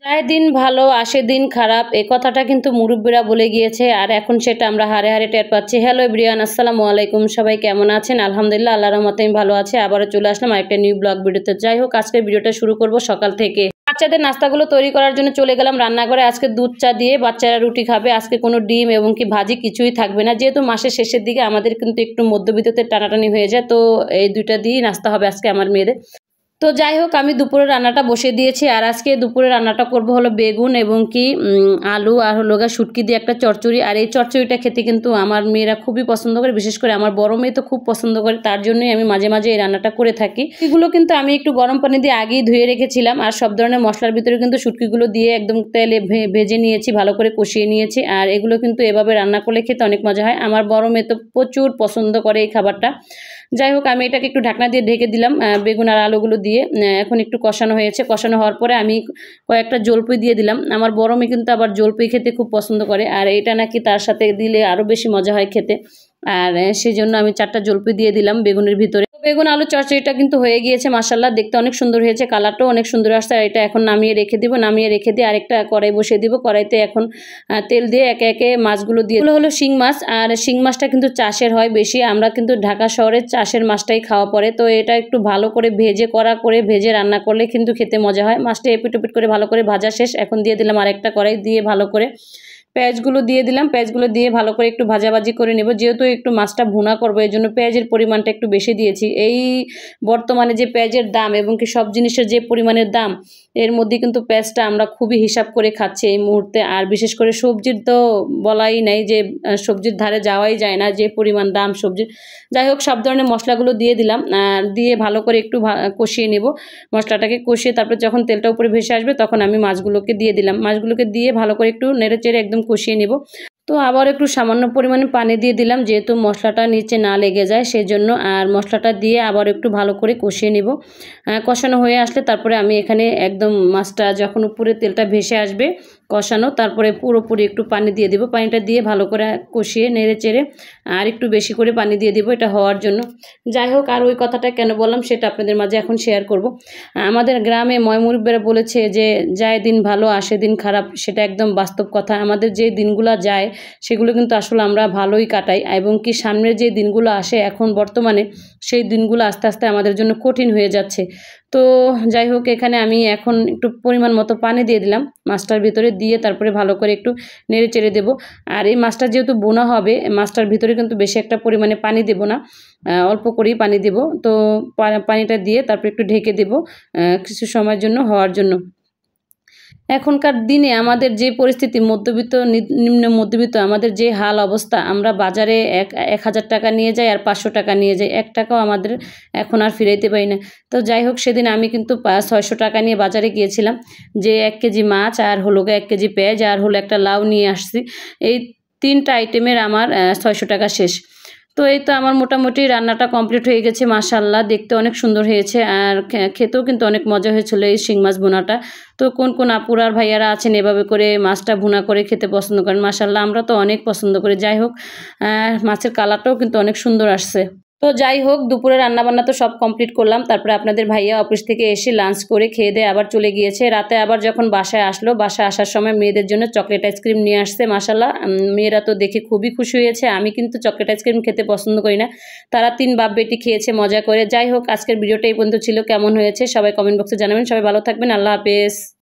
যায় দিন ভালো আসে দিন খারাপ এই কথাটা কিন্তু মুরব্বীরা বলে গিয়েছে, আর এখন সেটা আমরা হাড়ে হাড়ে টের পাচ্ছি। হ্যালো এভরিওয়ান, আসসালামু আলাইকুম। সবাই কেমন আছেন? আলহামদুলিল্লাহ, আল্লাহর রহমতে আমি ভালো আছি। আবারও চলে আসলাম আরেকটা নিউ ব্লগ ভিডিওতে। যাই হোক, আজকের ভিডিওটা শুরু করব সকাল থেকে। বাচ্চাদের নাস্তাগুলো তৈরি করার জন্য চলে গেলাম রান্নাঘরে। আজকে দুধ চা দিয়ে বাচ্চারা রুটি খাবে। আজকে কোনো ডিম এবং কি ভাজি কিছুই থাকবে না, যেহেতু মাসের শেষের দিকে আমাদের কিন্তু একটু মধ্যবিত্ততে টানাটানি হয়ে যায়, তো এই দুইটা দিয়েই নাস্তা হবে আজকে আমার মেয়েদের। তো যাই হোক, আমি দুপুরে রান্নাটা বসিয়ে দিয়েছি। আর আজকে দুপুরে রান্নাটা করব হলো বেগুন এবং কি আলু আর হলো শুটকি দিয়ে একটা চচ্চড়ি। আর এই চচ্চড়িটা খেতে কিন্তু আমার মেয়েরা খুবই পছন্দ করে, বিশেষ করে আমার বড় মেয়ে তো খুব পছন্দ করে, তার জন্যই আমি মাঝে মাঝে এই রান্নাটা করে থাকি। এগুলো কিন্তু আমি একটু গরম পানি দিয়ে আগেই ধুয়ে রেখেছিলাম, আর সব ধরনের মশলার ভিতরে কিন্তু শুটকিগুলো দিয়ে একদম তেলে ভেজে নিয়েছি, ভালো করে কষিয়ে নিয়েছি। আর এগুলো কিন্তু এভাবে রান্না করলে খেতে অনেক মজা হয়। আমার বড় মেয়ে তো প্রচুর পছন্দ করে এই খাবারটা। যাই হোক, আমি এটাকে একটু ঢাকনা দিয়ে ঢেকে দিলাম বেগুন আর আলুগুলো দিয়ে। এখন একটু কষানো হয়েছে, কষানো হওয়ার পরে আমি কয়েকটা জলপাই দিয়ে দিলাম। আমার বড় মেয়ে কিন্তু আবার জলপাই খেতে খুব পছন্দ করে, আর এটা নাকি তার সাথে দিলে আরও বেশি মজা হয় খেতে। আর সেই জন্য আমি 4টা জলপাই দিয়ে দিলাম বেগুনের ভিতরে। বেগুন আলু চচ্চড়িটা কিন্তু হয়ে গিয়েছে, মাশাআল্লাহ দেখতে অনেক সুন্দর হয়েছে, কালারটাও অনেক সুন্দর আসছে। আর এটা এখন নামিয়ে রেখে দিব, নামিয়ে রেখে দিয়ে আরেকটা কড়াই বসিয়ে দিব। কড়াইতে এখন তেল দিয়ে একে একে মাছগুলো দিয়ে, এগুলো হলো শিং মাছ। আর শিং মাছটা কিন্তু চাষের হয় বেশি, আমরা কিন্তু ঢাকা শহরে চাষের মাছটাই খাওয়া পড়ে। তো এটা একটু ভালো করে ভেজে রান্না করলে কিন্তু খেতে মজা হয়। মাছটা এপিট ওপিট করে ভালো করে ভাজা শেষ। এখন দিয়ে দিলাম আরেকটা কড়াই, দিয়ে ভালো করে পেঁয়াজগুলো দিয়ে দিলাম। পেঁয়াজগুলো দিয়ে ভালো করে একটু ভাজাভাজি করে নেব, যেহেতু একটু মাছটা ভুনা করবো এই জন্য পেঁয়াজের পরিমাণটা একটু বেশি দিয়েছি। এই বর্তমানে যে পেঁয়াজের দাম এবং কি সব জিনিসের যে পরিমাণের দাম, এর মধ্যে কিন্তু পেঁয়াজটা আমরা খুবই হিসাব করে খাচ্ছি এই মুহূর্তে। আর বিশেষ করে সবজির তো বলাই নাই, যে সবজির ধারে যাওয়াই যায় না যে পরিমাণ দাম সবজির। যাই হোক, সব ধরনের মশলাগুলো দিয়ে দিলাম, দিয়ে ভালো করে একটু কষিয়ে নেব। মশলাটাকে কষিয়ে তারপর যখন তেলটা উপরে ভেসে আসবে তখন আমি মাছগুলোকে দিয়ে দিলাম। মাছগুলোকে দিয়ে ভালো করে একটু নেড়েচেড়ে একদম কষিয়ে নেব। তো আবার একটু সামান্য পরিমাণে পানি দিয়ে দিলাম, যেহেতু মশলাটা নিচে না লেগে যায় সেজন্য। আর মশলাটা দিয়ে আবার একটু ভালো করে কষিয়ে নেব। কষানো হয়ে আসলে তারপরে আমি এখানে একদম মাছটা যখন উপরে তেলটা ভেসে আসবে কষানো, তারপরে পুরোপুরি একটু পানি দিয়ে দেবো। পানিটা দিয়ে ভালো করে কষিয়ে নেড়ে চেড়ে আর একটু বেশি করে পানি দিয়ে দেবো এটা হওয়ার জন্য। যাই হোক, আর ওই কথাটা কেন বললাম সেটা আপনাদের মাঝে এখন শেয়ার করব। আমাদের গ্রামে ময়মুরব্বীরা বলেছে যে যায় দিন ভালো আসে দিন খারাপ, সেটা একদম বাস্তব কথা। আমাদের যে দিনগুলো যায় সেগুলো কিন্তু আসলে আমরা ভালোই কাটাই, এবং কি সামনের যে দিনগুলো আসে এখন বর্তমানে সেই দিনগুলো আস্তে আস্তে আমাদের জন্য কঠিন হয়ে যাচ্ছে। তো যাই হোক, এখানে আমি এখন একটু পরিমাণ মতো পানি দিয়ে দিলাম মাছটার ভিতরে, দিয়ে তারপরে ভালো করে একটু নেড়ে চেড়ে দেবো। আর এই মাছটা যেহেতু বোনা হবে, মাছটার ভিতরে কিন্তু বেশি একটা পরিমাণে পানি দেব না, অল্প করেই পানি দেব। তো পানিটা দিয়ে তারপর একটু ঢেকে দেব কিছু সময়ের জন্য হওয়ার জন্য। এখনকার দিনে আমাদের যে পরিস্থিতি, মধ্যবিত্ত নিম্ন মধ্যবিত্ত আমাদের যে হাল অবস্থা, আমরা বাজারে 1000 টাকা নিয়ে যাই আর 500 টাকা নিয়ে যাই, 1 টাকাও আমাদের এখন আর ফিরাইতে পারি না। তো যাই হোক, সেদিন আমি কিন্তু 600 টাকা নিয়ে বাজারে গিয়েছিলাম, যে 1 কেজি মাছ আর হলো 1 কেজি পেঁয়াজ আর হলো একটা লাউ নিয়ে আসছি। এই 3টা আইটেমের আমার 600 টাকা শেষ। তো এই তো আমার মোটামুটি রান্নাটা কমপ্লিট হয়ে গেছে, মাশাআল্লাহ দেখতে অনেক সুন্দর হয়েছে, আর খেতেও কিন্তু অনেক মজা হয়েছিল এই শিং মাছ ভুনাটা। তো কোন কোন আপুরা আর ভাইয়ারা আছেন এভাবে করে মাছটা ভুনা করে খেতে পছন্দ করেন? মাশাআল্লাহ, আমরা তো অনেক পছন্দ করি। যাই হোক, মাছের কালারটাও কিন্তু অনেক সুন্দর আসছে। তো যাই হোক, দুপুরে রান্নাবান্না তো সব কমপ্লিট করলাম। তারপরে আপনাদের ভাইয়া অফিস থেকে এসে লাঞ্চ করে খেয়ে দিয়ে আবার চলে গিয়েছে। রাতে আবার যখন বাসায় আসলো, বাসায় আসার সময় মেয়েদের জন্য চকলেট আইসক্রিম নিয়ে আসছে। মাশাআল্লাহ, মেয়েরা তো দেখে খুবই খুশি হয়েছে। আমি কিন্তু চকলেট আইসক্রিম খেতে পছন্দ করি না, তারা 3 বাপ বেটি খেয়েছে মজা করে। যাই হোক, আজকের ভিডিওটা এই পর্যন্ত ছিল। কেমন হয়েছে সবাই কমেন্ট বক্সে জানাবেন। সবাই ভালো থাকবেন, আল্লাহ হাফেজ।